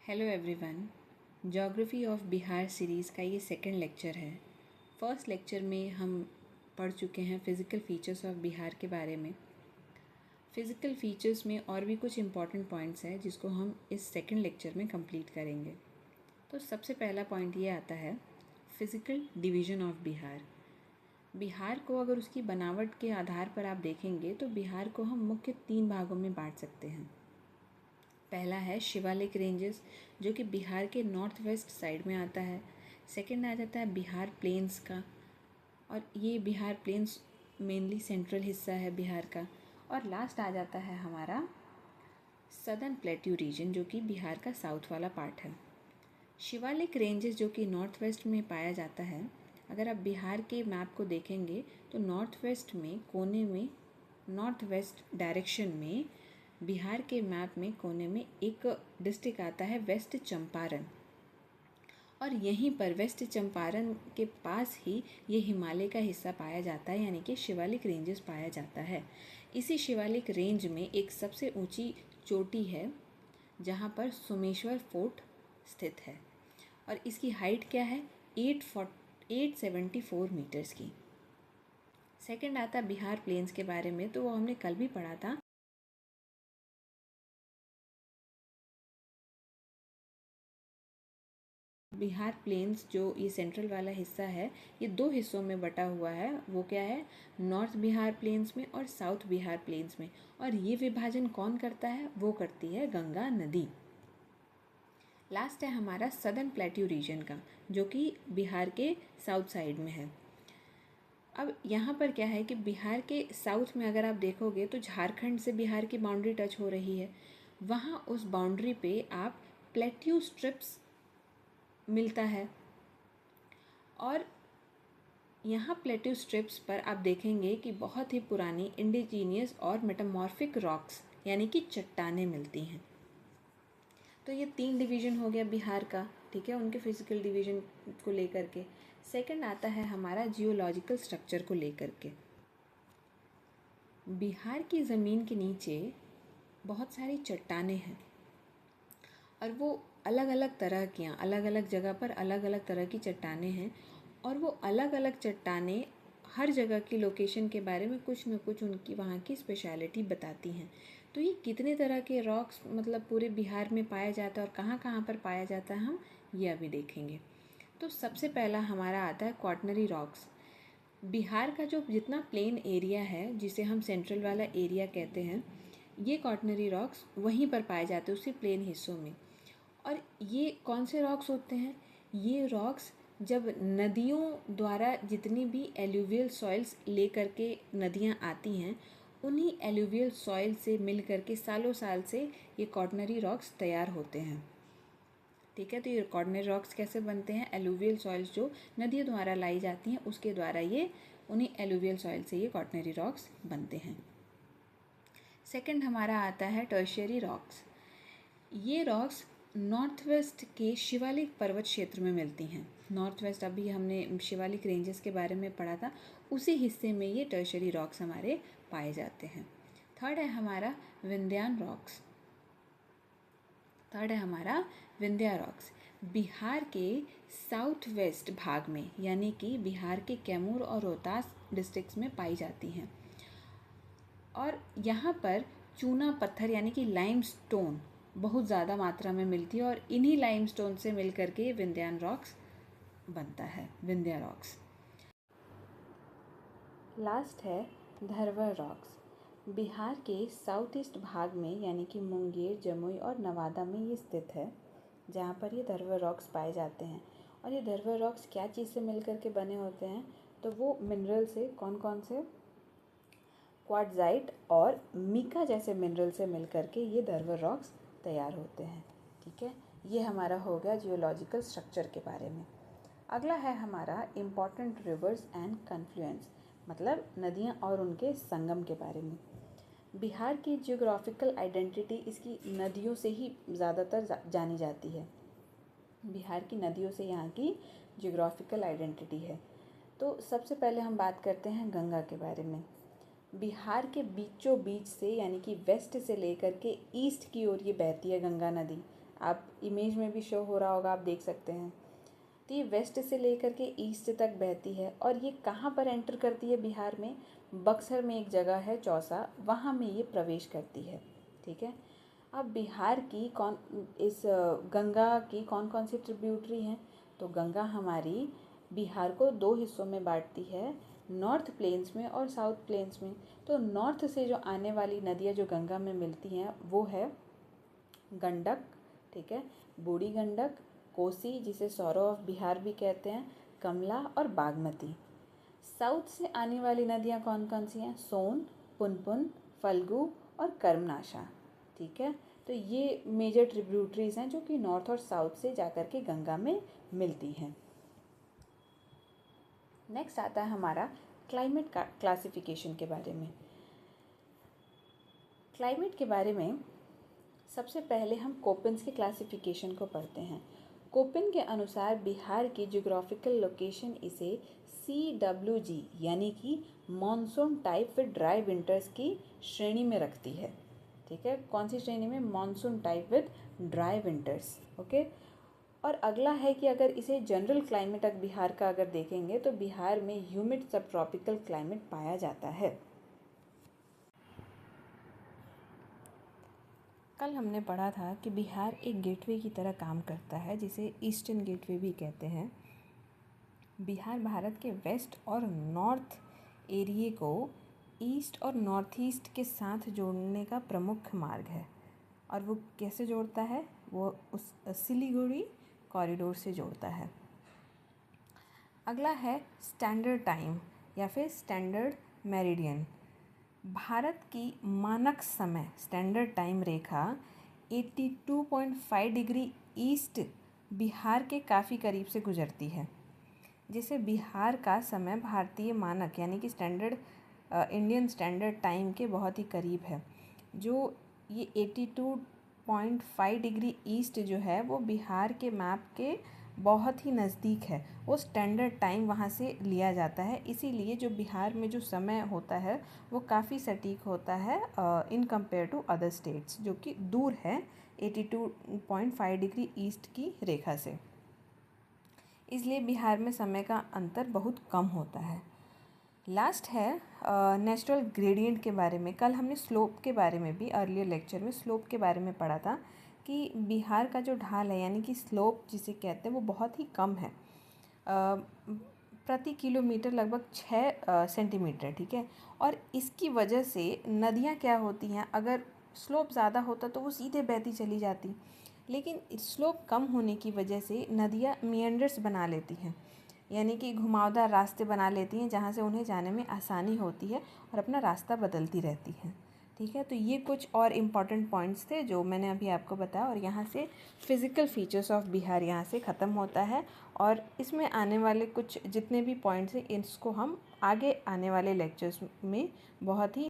Hello everyone. Geography of Bihar series का ये second lecture है। फर्स्ट लेक्चर में हम पढ़ चुके हैं फ़िज़िकल फीचर्स ऑफ बिहार के बारे में। फ़िज़िकल फीचर्स में और भी कुछ इम्पॉर्टेंट पॉइंट्स हैं जिसको हम इस सेकंड लेक्चर में कंप्लीट करेंगे। तो सबसे पहला पॉइंट ये आता है physical division of Bihar. Bihar को अगर उसकी बनावट के आधार पर आप देखेंगे तो बिहार को हम मुख्य 3 भागों में बांट सकते हैं। पहला है शिवालिक रेंजेस जो कि बिहार के नॉर्थ वेस्ट साइड में आता है। सेकंड आ जाता है बिहार प्लेन्स का, और ये बिहार प्लेन्स मेनली सेंट्रल हिस्सा है बिहार का। और लास्ट आ जाता है हमारा सदर्न प्लेट्यू रीजन जो कि बिहार का साउथ वाला पार्ट है। शिवालिक रेंजेस जो कि नॉर्थ वेस्ट में पाया जाता है, अगर आप बिहार के मैप को देखेंगे तो नॉर्थ वेस्ट में कोने में, नॉर्थ वेस्ट डायरेक्शन में बिहार के मैप में कोने में एक डिस्ट्रिक्ट आता है वेस्ट चंपारण, और यहीं पर वेस्ट चंपारण के पास ही ये हिमालय का हिस्सा पाया जाता है, यानी कि शिवालिक रेंजेस पाया जाता है। इसी शिवालिक रेंज में एक सबसे ऊंची चोटी है जहाँ पर सोमेश्वर फोर्ट स्थित है, और इसकी हाइट क्या है 874 मीटर्स की। सेकंड आता बिहार प्लेन्स के बारे में, तो वो हमने कल भी पढ़ा था। बिहार प्लेन्स जो ये सेंट्रल वाला हिस्सा है ये 2 हिस्सों में बटा हुआ है। वो क्या है, नॉर्थ बिहार प्लेन्स में और साउथ बिहार प्लेन्स में। और ये विभाजन कौन करता है, वो करती है गंगा नदी। लास्ट है हमारा सदर्न प्लेट्यू रीजन का जो कि बिहार के साउथ साइड में है। अब यहाँ पर क्या है कि बिहार के साउथ में अगर आप देखोगे तो झारखंड से बिहार की बाउंड्री टच हो रही है। वहाँ उस बाउंड्री पे आप प्लेट्यू स्ट्रिप्स मिलता है, और यहाँ प्लेट्यू स्ट्रिप्स पर आप देखेंगे कि बहुत ही पुरानी इंडिजीनियस और मेटामॉर्फिक रॉक्स यानी कि चट्टानें मिलती हैं। तो ये 3 डिवीज़न हो गया बिहार का, ठीक है, उनके फिजिकल डिवीज़न को लेकर के। सेकंड आता है हमारा जियोलॉजिकल स्ट्रक्चर को लेकर के। बिहार की ज़मीन के नीचे बहुत सारी चट्टानें हैं, और वो अलग अलग तरह की, अलग अलग जगह पर अलग अलग तरह की चट्टानें हैं, और वो अलग अलग चट्टानें हर जगह की लोकेशन के बारे में कुछ न कुछ उनकी वहाँ की स्पेशलिटी बताती हैं। तो ये कितने तरह के रॉक्स मतलब पूरे बिहार में पाया जाता है और कहाँ कहाँ पर पाया जाता है, हम ये अभी देखेंगे। तो सबसे पहला हमारा आता है क्वाटनरी रॉक्स। बिहार का जो जितना प्लेन एरिया है जिसे हम सेंट्रल वाला एरिया कहते हैं, ये क्वाटनरी रॉक्स वहीं पर पाए जाते हैं उसी प्लेन हिस्सों में। और ये कौन से रॉक्स होते हैं, ये रॉक्स जब नदियों द्वारा जितनी भी एलुवियल सॉइल्स ले करके नदियाँ आती हैं, उन्हीं एलुवियल सॉइल से मिल करके सालों साल से ये क्वाटनरी रॉक्स तैयार होते हैं। ठीक है, तो ये क्वाटनरी रॉक्स कैसे बनते हैं, एलुवियल सॉइल्स जो नदियों द्वारा लाई जाती हैं उसके द्वारा ये उन्हीं एलुवियल सॉइल से ये क्वाटनरी रॉक्स बनते हैं। सेकंड हमारा आता है टर्शियरी रॉक्स। ये रॉक्स नॉर्थ वेस्ट के शिवालिक पर्वत क्षेत्र में मिलती हैं। नॉर्थ वेस्ट अभी हमने शिवालिक रेंजेस के बारे में पढ़ा था, उसी हिस्से में ये टर्शियरी रॉक्स हमारे पाए जाते हैं। थर्ड है हमारा विंध्यान रॉक्स। थर्ड है हमारा विंध्या रॉक्स। बिहार के साउथ वेस्ट भाग में यानी कि बिहार के कैमूर और रोहतास डिस्ट्रिक्ट्स में पाई जाती हैं, और यहाँ पर चूना पत्थर यानी कि लाइमस्टोन बहुत ज़्यादा मात्रा में मिलती है, और इन्हीं लाइमस्टोन से मिल करके ये विंध्यान रॉक्स बनता है, विंध्या रॉक्स। लास्ट है धरवर रॉक्स। बिहार के साउथ ईस्ट भाग में यानी कि मुंगेर, जमुई और नवादा में ये स्थित है, जहाँ पर ये धरवर रॉक्स पाए जाते हैं। और ये धरवर रॉक्स क्या चीज़ से मिल करके बने होते हैं, तो वो मिनरल से, कौन कौन से, क्वार्ट्जाइट और मीका जैसे मिनरल से मिल करके ये धरवर रॉक्स तैयार होते हैं। ठीक है, ये हमारा हो गया जियोलॉजिकल स्ट्रक्चर के बारे में। अगला है हमारा इम्पॉर्टेंट रिवर्स एंड कन्फ्लुएंस, मतलब नदियाँ और उनके संगम के बारे में। बिहार की जियोग्राफिकल आइडेंटिटी इसकी नदियों से ही ज़्यादातर जानी जाती है। बिहार की नदियों से यहाँ की जियोग्राफिकल आइडेंटिटी है। तो सबसे पहले हम बात करते हैं गंगा के बारे में। बिहार के बीचों बीच से यानी कि वेस्ट से लेकर के ईस्ट की ओर ये बहती है गंगा नदी। आप इमेज में भी शो हो रहा होगा, आप देख सकते हैं। तो ये वेस्ट से लेकर के ईस्ट तक बहती है और ये कहाँ पर एंटर करती है बिहार में? बक्सर में एक जगह है चौसा, वहाँ में ये प्रवेश करती है। ठीक है। अब बिहार की गंगा की कौन कौन सी ट्रिब्यूटरी हैं? तो गंगा हमारी बिहार को 2 हिस्सों में बांटती है, नॉर्थ प्लेन्स में और साउथ प्लेन्स में। तो नॉर्थ से जो आने वाली नदियाँ जो गंगा में मिलती हैं वो है गंडक, ठीक है, बूढ़ी गंडक, कोसी जिसे सौरो ऑफ बिहार भी कहते हैं, कमला और बागमती। साउथ से आने वाली नदियाँ कौन कौन सी हैं? सोन, पुनपुन, फल्गु और कर्मनाशा। ठीक है। तो ये मेजर ट्रिब्यूटरीज हैं जो कि नॉर्थ और साउथ से जाकर के गंगा में मिलती हैं। नेक्स्ट आता है हमारा क्लाइमेट क्लासिफिकेशन के बारे में। क्लाइमेट के बारे में सबसे पहले हम कोपेन्स के क्लासिफिकेशन को पढ़ते हैं। कोपेन के अनुसार बिहार की ज्योग्राफिकल लोकेशन इसे CWG यानी कि monsoon type with dry winters की श्रेणी में रखती है। ठीक है, कौन सी श्रेणी में? Monsoon type with dry winters. Okay. और अगला है कि अगर इसे जनरल क्लाइमेट बिहार का अगर देखेंगे तो बिहार में ह्यूमिड सब ट्रॉपिकल क्लाइमेट पाया जाता है। कल हमने पढ़ा था कि बिहार एक गेटवे की तरह काम करता है जिसे ईस्टर्न गेटवे भी कहते हैं। बिहार भारत के वेस्ट और नॉर्थ एरिए को ईस्ट और नॉर्थ ईस्ट के साथ जोड़ने का प्रमुख मार्ग है। और वो कैसे जोड़ता है? वो उस सिलीगुड़ी कॉरिडोर से जोड़ता है। अगला है स्टैंडर्ड टाइम या फिर स्टैंडर्ड मेरिडियन। भारत की मानक समय स्टैंडर्ड टाइम रेखा 82.5 डिग्री ईस्ट बिहार के काफ़ी करीब से गुजरती है, जिसे बिहार का समय भारतीय मानक यानी कि स्टैंडर्ड इंडियन स्टैंडर्ड टाइम के बहुत ही करीब है। जो ये 82.5 डिग्री ईस्ट जो है वो बिहार के मैप के बहुत ही नज़दीक है। वो स्टैंडर्ड टाइम वहाँ से लिया जाता है, इसीलिए जो बिहार में जो समय होता है वो काफ़ी सटीक होता है in compare to other states जो कि दूर है 82.5 डिग्री ईस्ट की रेखा से। इसलिए बिहार में समय का अंतर बहुत कम होता है। लास्ट है नेचुरल ग्रेडियंट के बारे में। कल हमने स्लोप के बारे में भी अर्लियर लेक्चर में स्लोप के बारे में पढ़ा था कि बिहार का जो ढाल है यानी कि स्लोप जिसे कहते हैं वो बहुत ही कम है, प्रति किलोमीटर लगभग 6 सेंटीमीटर। ठीक है। और इसकी वजह से नदियाँ क्या होती हैं, अगर स्लोप ज़्यादा होता तो वो सीधे बहती चली जाती, लेकिन स्लोप कम होने की वजह से नदियाँ मिएंडर्स बना लेती हैं, यानी कि घुमावदार रास्ते बना लेती हैं जहाँ से उन्हें जाने में आसानी होती है और अपना रास्ता बदलती रहती हैं। ठीक है। तो ये कुछ और इम्पॉर्टेंट पॉइंट्स थे जो मैंने अभी आपको बताया, और यहाँ से फिज़िकल फीचर्स ऑफ बिहार यहाँ से ख़त्म होता है। और इसमें आने वाले कुछ जितने भी पॉइंट्स हैं इसको हम आगे आने वाले लेक्चर्स में बहुत ही